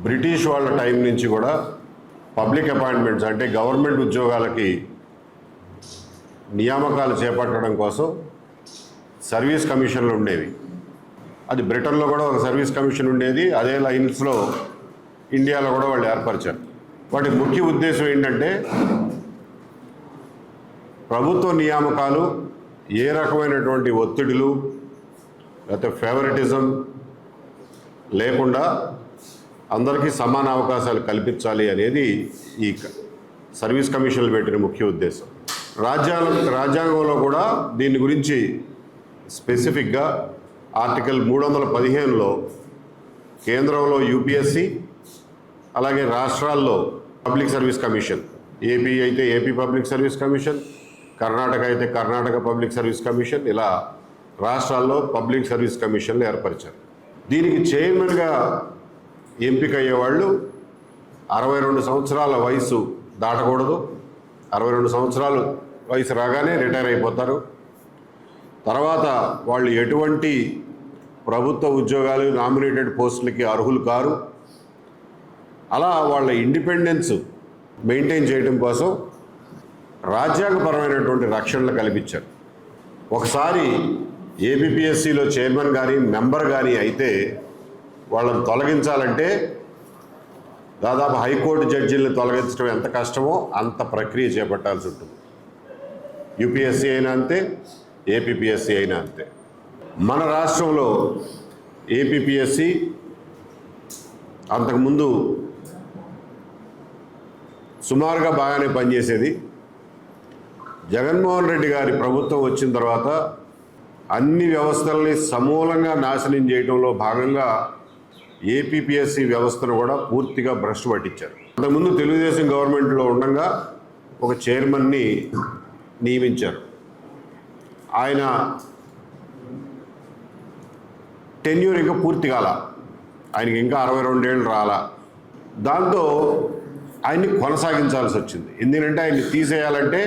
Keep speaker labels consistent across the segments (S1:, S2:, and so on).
S1: British వాళ్ళ time నుంచి కూడా పబ్లిక్ అపాయింట్మెంట్స్ అంటే గవర్నమెంట్ ఉద్యోగాలకి నియామకాలు చేపట్టడం కోసం సర్వీస్ కమిషన్లు ఉండేవి. అది బ్రిటన్లో కూడా ఒక సర్వీస్ కమిషన్ ఉండేది. అదే లైన్స్లో ఇండియాలో కూడా వాళ్ళు ఏర్పరిచారు. వాటి ముఖ్య ఉద్దేశం ఏంటంటే ప్రభుత్వ నియామకాలు ఏ రకమైనటువంటి ఒత్తిడులు లేకపోతే ఫేవరెటిజం లేకుండా అందరికీ సమాన అవకాశాలు కల్పించాలి అనేది ఈ సర్వీస్ కమిషన్లు పెట్టిన ముఖ్య ఉద్దేశం. రాజ్యాంగంలో కూడా దీని గురించి స్పెసిఫిక్గా ఆర్టికల్ 315లో కేంద్రంలో యూపీఎస్సి, అలాగే రాష్ట్రాల్లో పబ్లిక్ సర్వీస్ కమిషన్, ఏపీ అయితే AP public service commission, Karnataka అయితే కర్ణాటక పబ్లిక్ సర్వీస్ కమిషన్, ఇలా రాష్ట్రాల్లో పబ్లిక్ సర్వీస్ కమిషన్లు ఏర్పరిచారు. దీనికి చైర్మన్గా ఎంపిక అయ్యేవాళ్ళు 62 సంవత్సరాల వయసు దాటకూడదు. 62 సంవత్సరాలు వయసు రాగానే రిటైర్ అయిపోతారు. తర్వాత వాళ్ళు ఎటువంటి ప్రభుత్వ ఉద్యోగాలు నామినేటెడ్ పోస్టులకి అర్హులు కారు. అలా వాళ్ళ ఇండిపెండెన్స్ మెయింటైన్ చేయడం కోసం రాజ్యాంగపరమైనటువంటి రక్షణలు కల్పించారు. ఒకసారి ఏబిపిఎస్సిలో చైర్మన్ కానీ మెంబర్ కానీ అయితే వాళ్ళని తొలగించాలంటే దాదాపు హైకోర్టు జడ్జీలను తొలగించడం ఎంత కష్టమో అంత ప్రక్రియ చేపట్టాల్సి ఉంటుంది. యూపీఎస్సీ అయినా అంతే, ఏపీపీఎస్సీ అయినా అంతే. మన రాష్ట్రంలో ఏపీపీఎస్సీ అంతకుముందు సుమారుగా బాగానే పనిచేసేది. జగన్మోహన్ రెడ్డి గారి ప్రభుత్వం వచ్చిన తర్వాత అన్ని వ్యవస్థల్ని సమూలంగా నాశనం చేయడంలో భాగంగా ఏపీపీఎస్సీ వ్యవస్థను కూడా పూర్తిగా భ్రష్టు పట్టించారు. అంతకుముందు తెలుగుదేశం గవర్నమెంట్లో ఉండగా ఒక చైర్మన్ని నియమించారు. ఆయన టెన్యూర్ ఇంకా పూర్తి కాల, ఆయనకి ఇంకా 62 ఏళ్ళు రాలా. దాంతో ఆయన్ని కొనసాగించాల్సి వచ్చింది. ఎందుకంటే ఆయన్ని తీసేయాలంటే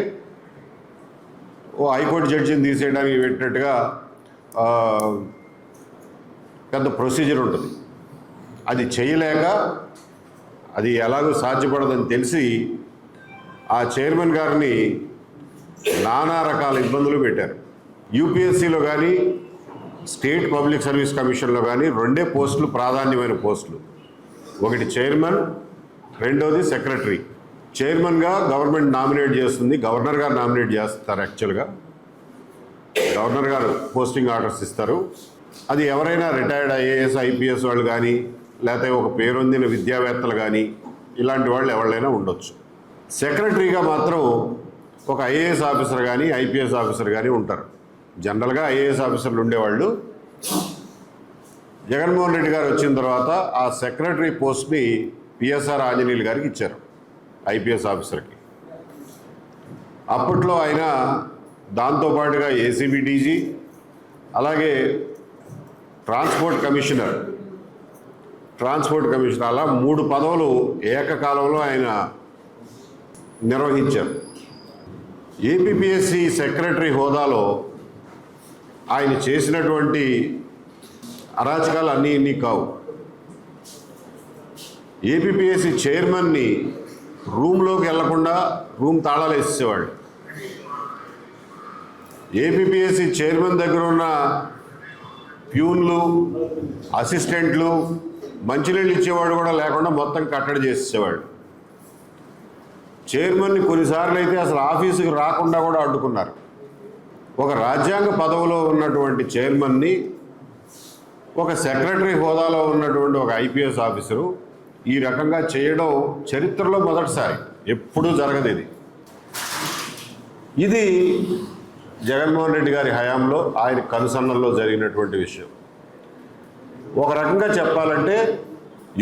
S1: ఓ హైకోర్టు జడ్జిని తీసేయడానికి పెట్టినట్టుగా పెద్ద ప్రొసీజర్ ఉంటుంది. అది చేయలేక అది ఎలాగో సాధ్యపడదని తెలిసి ఆ చైర్మన్ గారిని నానా రకాల ఇబ్బందులు పెట్టారు. యూపీఎస్సీలో కానీ స్టేట్ పబ్లిక్ సర్వీస్ కమిషన్లో కానీ 2 పోస్టులు ప్రాధాన్యమైన పోస్టులు. ఒకటి చైర్మన్, రెండోది సెక్రటరీ. చైర్మన్గా గవర్నమెంట్ నామినేట్ చేస్తుంది, గవర్నర్ గారు నామినేట్ చేస్తారు. యాక్చువల్గా గవర్నర్ గారు పోస్టింగ్ ఆర్డర్స్ ఇస్తారు. అది ఎవరైనా రిటైర్డ్ ఐఏఎస్ ఐపీఎస్ వాళ్ళు కానీ లేకపోతే ఒక పేరొందిన విద్యావేత్తలు కానీ ఇలాంటి వాళ్ళు ఎవరైనా ఉండొచ్చు. సెక్రటరీగా మాత్రం ఒక ఐఏఎస్ ఆఫీసర్ కానీ ఐపీఎస్ ఆఫీసర్ కానీ ఉంటారు. జనరల్గా ఐఏఎస్ ఆఫీసర్లు ఉండేవాళ్ళు. జగన్మోహన్ రెడ్డి గారు వచ్చిన తర్వాత ఆ సెక్రటరీ పోస్ట్ని పిఎస్ఆర్ ఆంజనేయులు గారికి ఇచ్చారు, ఐపీఎస్ ఆఫీసర్కి. అప్పట్లో ఆయన దాంతోపాటుగా ఏసీబీ డీజీ, అలాగే ట్రాన్స్పోర్ట్ కమిషనర్ అలా 3 పదవులు ఏకకాలంలో ఆయన నిర్వహించారు. ఏపీపీఎస్సీ సెక్రటరీ హోదాలో ఆయన చేసినటువంటి అరాచకాలు అన్నీ ఇన్ని కావు. ఏపీపీఎస్సీ చైర్మన్ని రూమ్లోకి వెళ్లకుండా రూమ్ తాళాలు వేసేవాళ్ళు. ఏపీపీఎస్సీ చైర్మన్ దగ్గర ఉన్న ప్యూన్లు, అసిస్టెంట్లు మంచినీళ్ళు ఇచ్చేవాడు కూడా లేకుండా మొత్తం కట్టడి చేసేవాళ్ళు. చైర్మన్ని కొన్నిసార్లు అయితే అసలు ఆఫీసుకు రాకుండా కూడా అడ్డుకున్నారు. ఒక రాజ్యాంగ పదవిలో ఉన్నటువంటి చైర్మన్ని ఒక సెక్రటరీ హోదాలో ఉన్నటువంటి ఒక ఐపీఎస్ ఆఫీసరు ఈ రకంగా చేయడం చరిత్రలో మొదటిసారి, ఎప్పుడూ జరగదు ఇది. ఇది జగన్మోహన్ రెడ్డి గారి హయాంలో ఆయన కనుసన్నల్లో జరిగినటువంటి విషయం. ఒక రకంగా చెప్పాలంటే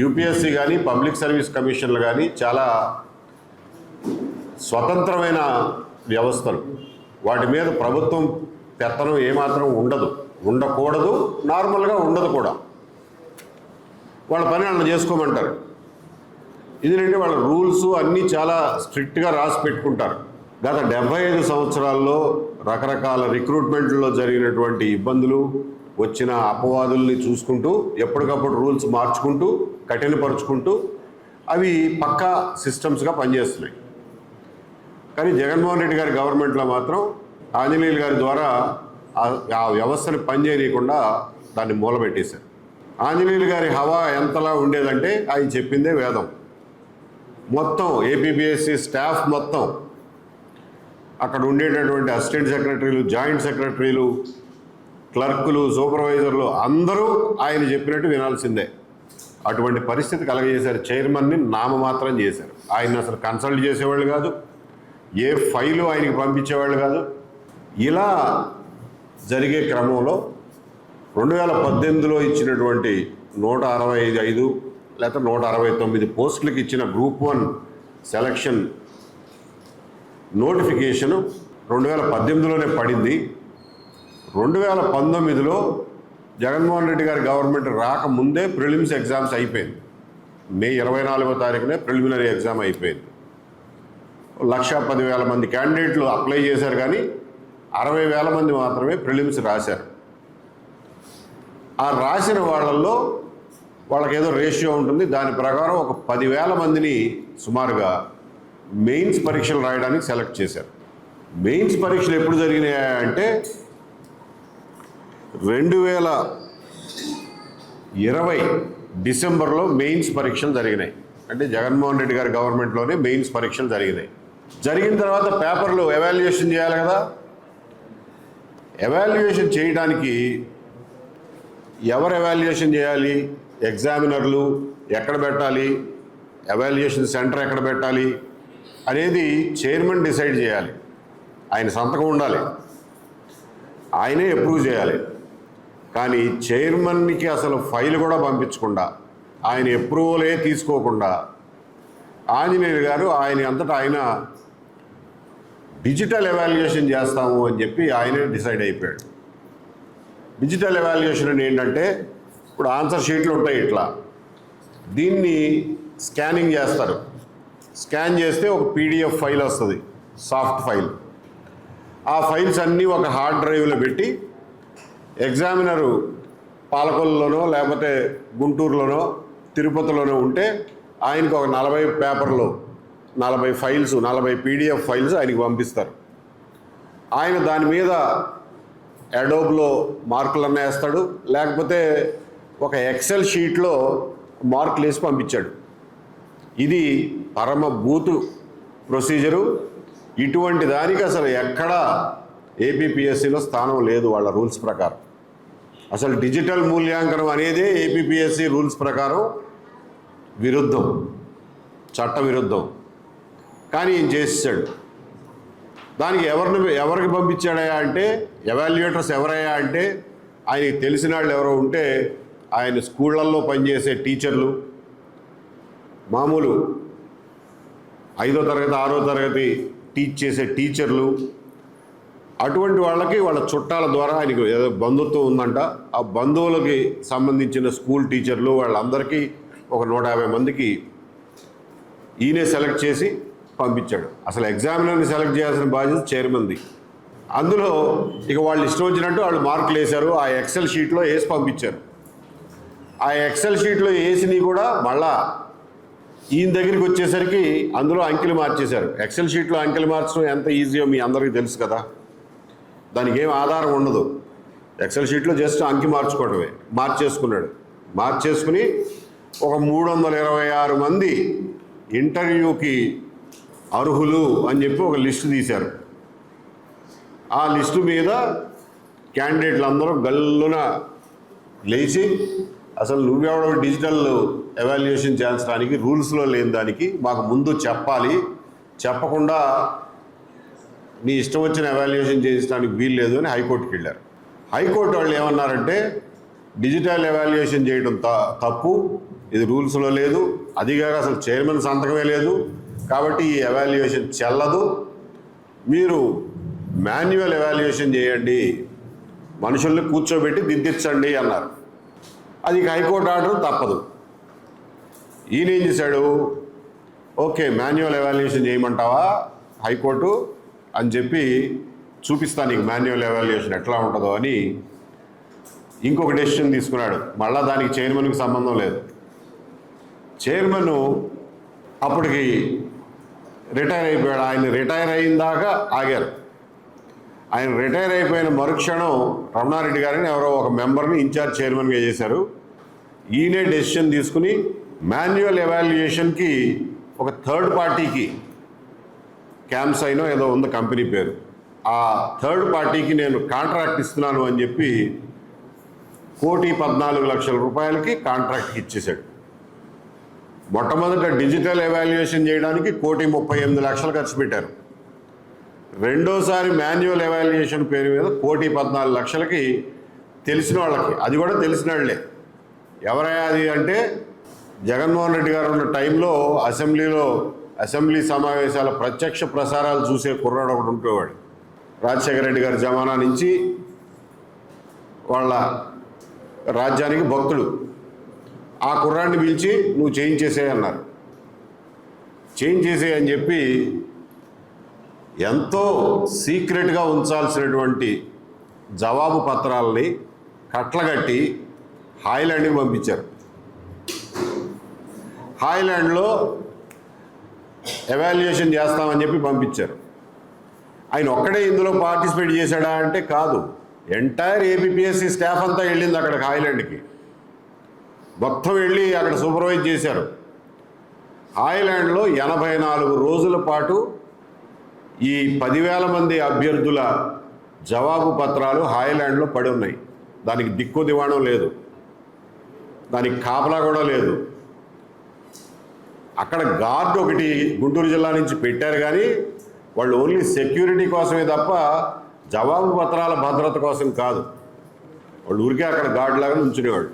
S1: యూపీఎస్సీ కానీ పబ్లిక్ సర్వీస్ కమిషన్లు కానీ చాలా స్వతంత్రమైన వ్యవస్థలు. వాటి మీద ప్రభుత్వం పెత్తనం ఏమాత్రం ఉండదు, ఉండకూడదు, నార్మల్గా ఉండదు కూడా. వాళ్ళ పని అలా చేసుకోమంటారు. ఎందుకంటే వాళ్ళ రూల్స్ అన్నీ చాలా స్ట్రిక్ట్గా రాసి పెట్టుకుంటారు. గత 75 సంవత్సరాల్లో రకరకాల రిక్రూట్మెంట్లో జరిగినటువంటి ఇబ్బందులు, వచ్చిన అపవాదుల్ని చూసుకుంటూ ఎప్పటికప్పుడు రూల్స్ మార్చుకుంటూ కఠినపరుచుకుంటూ అవి పక్కా సిస్టమ్స్గా పనిచేస్తున్నాయి. కానీ జగన్మోహన్ రెడ్డి గారి గవర్నమెంట్లో మాత్రం ఆంజనేయులు గారి ద్వారా ఆ వ్యవస్థని పనిచేయకుండా దాన్ని మూలబెట్టేశారు. ఆంజనేయులు గారి హవా ఎంతలా ఉండేదంటే ఆయన చెప్పిందే వేదం. మొత్తం ఏపీపీఎస్సీ స్టాఫ్ మొత్తం, అక్కడ ఉండేటటువంటి అసిస్టెంట్ సెక్రటరీలు, జాయింట్ సెక్రటరీలు, క్లర్కులు, సూపర్వైజర్లు అందరూ ఆయన చెప్పినట్టు వినాల్సిందే. అటువంటి పరిస్థితి కలగజేశారు. చైర్మన్ని నామమాత్రం చేశారు. ఆయన అసలు కన్సల్ట్ చేసేవాళ్ళు కాదు, ఏ ఫైలు ఆయనకి పంపించేవాళ్ళు కాదు. ఇలా జరిగే క్రమంలో 2018లో ఇచ్చినటువంటి 165 లేకపోతే 169 పోస్టులకు ఇచ్చిన గ్రూప్ 1 సెలక్షన్ నోటిఫికేషను 2018లోనే పడింది. 2019లో జగన్మోహన్ రెడ్డి గారి గవర్నమెంట్ రాకముందే ప్రిలిమ్స్ ఎగ్జామ్స్ అయిపోయింది. మే 24వ తారీఖునే ప్రిలిమినరీ ఎగ్జామ్ అయిపోయింది. 1,10,000 మంది క్యాండిడేట్లు అప్లై చేశారు, కానీ 60,000 మంది మాత్రమే ప్రిలిమ్స్ రాశారు. ఆ రాసిన వాళ్ళల్లో వాళ్ళకి ఏదో రేషియో ఉంటుంది, దాని ప్రకారం ఒక 10,000 మందిని సుమారుగా మెయిన్స్ పరీక్షలు రాయడానికి సెలెక్ట్ చేశారు. మెయిన్స్ పరీక్షలు ఎప్పుడు జరిగినాయంటే 2020 డిసెంబర్లో మెయిన్స్ పరీక్షలు జరిగినాయి. అంటే జగన్మోహన్ రెడ్డి గారి గవర్నమెంట్లోనే మెయిన్స్ పరీక్షలు జరిగినాయి. జరిగిన తర్వాత పేపర్లు ఎవాల్యుయేషన్ చేయాలి కదా. ఎవాల్యుయేషన్ చేయడానికి ఎవరు ఎవాల్యుయేషన్ చేయాలి, ఎగ్జామినర్లు ఎక్కడ పెట్టాలి, ఎవాల్యుయేషన్ సెంటర్ ఎక్కడ పెట్టాలి అనేది చైర్మన్ డిసైడ్ చేయాలి. ఆయన సంతకం ఉండాలి, ఆయనే అప్రూవ్ చేయాలి. కానీ చైర్మన్కి అసలు ఫైల్ కూడా పంపించకుండా, ఆయన అప్రూవలే తీసుకోకుండా ఆంజనేయులు గారు ఆయన అంతటా ఆయన డిజిటల్ ఎవాల్యుయేషన్ చేస్తాము అని చెప్పి ఆయనే డిసైడ్ అయిపోయాడు. డిజిటల్ ఎవాల్యుయేషన్ అని ఏంటంటే, ఇప్పుడు ఆన్సర్ షీట్లు ఉంటాయి ఇట్లా, దీన్ని స్కానింగ్ చేస్తారు. స్కాన్ చేస్తే ఒక పీడిఎఫ్ ఫైల్ వస్తుంది, సాఫ్ట్ ఫైల్. ఆ ఫైల్స్ అన్నీ ఒక హార్డ్ డ్రైవ్లో పెట్టి ఎగ్జామినరు పాలకొల్లులోనో లేకపోతే గుంటూరులోనో తిరుపతిలోనో ఉంటే ఆయనకు ఒక 40 పేపర్లు, 40 ఫైల్స్, 40 పీడిఎఫ్ ఫైల్స్ ఆయనకి పంపిస్తారు. ఆయన దాని మీద అడోబ్లో మార్కులన్నీ వేస్తాడు, లేకపోతే ఒక ఎక్సెల్ షీట్లో మార్కులు వేసి పంపించాడు. ఇది పరమ బూతు ప్రొసీజరు. ఇటువంటి దానికి అసలు ఎక్కడా ఏపీపీఎస్సీలో స్థానం లేదు వాళ్ళ రూల్స్ ప్రకారం. అసలు డిజిటల్ మూల్యాంకనం అనేదే ఏపీపీఎస్సీ రూల్స్ ప్రకారం విరుద్ధం, చట్ట విరుద్ధం. కానీ ఈయన చేసేసాడు. దానికి ఎవరికి పంపించాడయా అంటే, ఎవాల్యుయేటర్స్ ఎవరయ్యా అంటే, ఆయనకి తెలిసిన వాళ్ళు ఎవరో ఉంటే ఆయన స్కూళ్ళల్లో పనిచేసే టీచర్లు, మామూలు 5వ తరగతి 6వ తరగతి టీచ్ చేసే టీచర్లు, అటువంటి వాళ్ళకి వాళ్ళ చుట్టాల ద్వారా ఆయనకు ఏదో బంధుత్వం ఉందంట. ఆ బంధువులకి సంబంధించిన స్కూల్ టీచర్లు వాళ్ళందరికీ ఒక 150 మందికి ఈయనే సెలెక్ట్ చేసి పంపించాడు. అసలు ఎగ్జామినర్ని సెలెక్ట్ చేయాల్సిన బాధ్యత చైర్మన్ది. అందులో ఇక వాళ్ళు ఇష్టం వచ్చినట్టు వాళ్ళు మార్కులు వేశారు, ఆ ఎక్సెల్ షీట్లో వేసి పంపించారు. ఆ ఎక్సెల్ షీట్లో వేసినవి కూడా మళ్ళా ఈయన దగ్గరికి వచ్చేసరికి అందులో అంకెలు మార్చేశారు. ఎక్సెల్ షీట్లో అంకెలు మార్చడం ఎంత ఈజీయో మీ అందరికీ తెలుసు కదా. దానికి ఏం ఆధారం ఉండదు. ఎక్సెల్ షీట్లో జస్ట్ అంకి మార్చుకోవడమే. మార్చేసుకుని ఒక 326 మంది ఇంటర్వ్యూకి అర్హులు అని చెప్పి ఒక లిస్టు తీశారు. ఆ లిస్టు మీద క్యాండిడేట్లు అందరూ గల్లున లేచి, అసలు నువ్వెవడో డిజిటల్ ఎవాల్యుయేషన్ చేయించడానికి రూల్స్లో లేని దానికి మాకు ముందు చెప్పాలి, చెప్పకుండా నీ ఇష్టం వచ్చిన ఎవాల్యుయేషన్ చేయించడానికి వీలు లేదు అని హైకోర్టుకి వెళ్ళారు. హైకోర్టు వాళ్ళు ఏమన్నారంటే, డిజిటల్ ఎవాల్యుయేషన్ చేయడం తప్పు, ఇది రూల్స్లో లేదు, అదిగాక అసలు చైర్మన్ సంతకమే లేదు, కాబట్టి ఈ ఎవాల్యుయేషన్ చెల్లదు, మీరు మాన్యువల్ ఎవాల్యుయేషన్ చేయండి, మనుషుల్ని కూర్చోబెట్టి దిద్దించండి అన్నారు. అది హైకోర్టు ఆర్డర్, తప్పదు. ఈయన ఏం చేశాడు, ఓకే మాన్యువల్ ఎవాల్యుయేషన్ చేయమంటావా హైకోర్టు అని చెప్పి చూపిస్తాను నీకు మాన్యువల్ ఎవాల్యుయేషన్ ఎట్లా ఉంటుందో అని ఇంకొక డెసిషన్ తీసుకున్నాడు. మళ్ళీ దానికి చైర్మన్కి సంబంధం లేదు. చైర్మన్ అప్పటికి రిటైర్ అయిపోయాడు. ఆయన రిటైర్ అయిన దాకా ఆగారు. ఆయన రిటైర్ అయిపోయిన మరుక్షణం రమణారెడ్డి గారిని ఎవరో ఒక మెంబర్ని ఇన్ఛార్జ్ చైర్మన్గా చేశారు. ఈయనే డెసిషన్ తీసుకుని మాన్యువల్ ఎవాల్యుయేషన్కి ఒక థర్డ్ పార్టీకి, క్యాంప్సైనో ఏదో ఉంది కంపెనీ పేరు, ఆ థర్డ్ పార్టీకి నేను కాంట్రాక్ట్ ఇస్తున్నాను అని చెప్పి 1,14,00,000 రూపాయలకి కాంట్రాక్ట్కి ఇచ్చేశాడు. మొట్టమొదట డిజిటల్ ఎవాల్యుయేషన్ చేయడానికి 1,38,00,000 ఖర్చు పెట్టారు. రెండోసారి మాన్యువల్ ఎవాల్యుయేషన్ పేరు మీద 1,14,00,000కి తెలిసిన వాళ్ళకి, అది కూడా తెలిసిన వాళ్ళే. ఎవరయ్యా అది అంటే, జగన్మోహన్ రెడ్డి గారు ఉన్న టైంలో అసెంబ్లీ సమావేశాల ప్రత్యక్ష ప్రసారాలు చూసే కుర్రాడు ఒకటి ఉంటేవాడు. రాజశేఖర రెడ్డి గారి జమానా నుంచి వాళ్ళ రాజ్యానికి భక్తుడు. ఆ కుర్రాడిని పిలిచి నువ్వు చేయించేసే అన్నారు. చేయించేసే అని చెప్పి ఎంతో సీక్రెట్గా ఉంచాల్సినటువంటి జవాబు పత్రాలని కట్లగట్టి హాయ్లాండ్కి పంపించారు. హాయ్లాండ్లో ఎవాల్యుయేషన్ చేస్తామని చెప్పి పంపించారు. ఆయన ఒక్కడే ఇందులో పార్టిసిపేట్ చేశాడా అంటే కాదు, ఎంటైర్ ఏపీపీఎస్సీ స్టాఫ్ అంతా వెళ్ళింది అక్కడికి హాయ్లాండ్కి. మొత్తం వెళ్ళి అక్కడ సూపర్వైజ్ చేశారు. హాయ్లాండ్లో 84 రోజుల పాటు ఈ 10,000 మంది అభ్యర్థుల జవాబు పత్రాలు హాయ్లాండ్లో పడి ఉన్నాయి. దానికి దిక్కు దివాణం లేదు, దానికి కాపలా కూడా లేదు. అక్కడ గార్డ్ ఒకటి గుంటూరు జిల్లా నుంచి పెట్టారు, కానీ వాళ్ళు ఓన్లీ సెక్యూరిటీ కోసమే తప్ప జవాబు పత్రాల భద్రత కోసం కాదు. వాళ్ళు ఊరికే అక్కడ గార్డ్ లాగా నుంచునేవాళ్ళు.